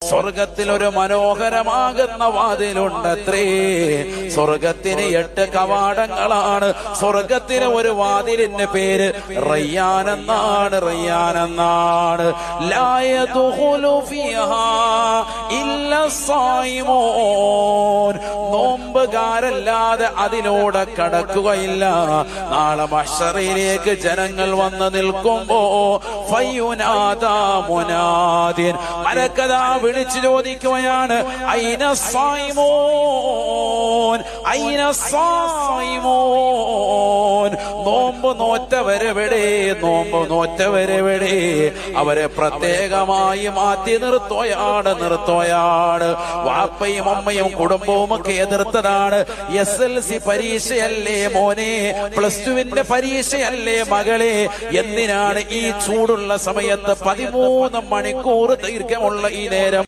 സ്വർഗത്തിൽ ഒരു മനോഹരമാകുന്ന വാതിലുണ്ടത്രേ. സ്വർഗത്തിന് 8 കവാടങ്ങളാണ്. സ്വർഗത്തിന് ഒരു വാതിലിന്റെ പേര് റയ്യാൻ എന്നാണ്. റയ്യാൻ എന്നാണ്. ലാ യദ്ഖുലു ഫീഹാ ഇല്ലാ സ്സായിമൂൻ. നോമ്പുകാരല്ലാതെ അതിലൂടെ കടക്കുകയില്ല. നാളെ മഹ്ശറിലേക്ക് ജനങ്ങൾ വന്ന് നിൽക്കുമ്പോ ഫയുനാദാ മുനാദിൻ, മലക്കതാ വിളിച്ചു ചോദിക്കുകയാണ്, ഐന സ്സായിമൂൻ, ഐന സ്സായിമൂൻ. നോമ്പ് നോറ്റവരെവിടെ? നോമ്പ് നോറ്റവരെവിടെ? അവരെ പ്രത്യേകമായി മാറ്റി നിർത്തുകയാണ്. വാപ്പയും അമ്മയും കുടുംബവും ഒക്കെ എതിർത്തതാണ്. SLC പരീക്ഷയല്ലേ മോനെ, +2 പരീക്ഷയല്ലേ മകളെ, എന്തിനാണ് ഈ ചൂടുള്ള സമയത്ത് 13 മണിക്കൂർ ദൈർഘ്യമുള്ള ഈ നേരം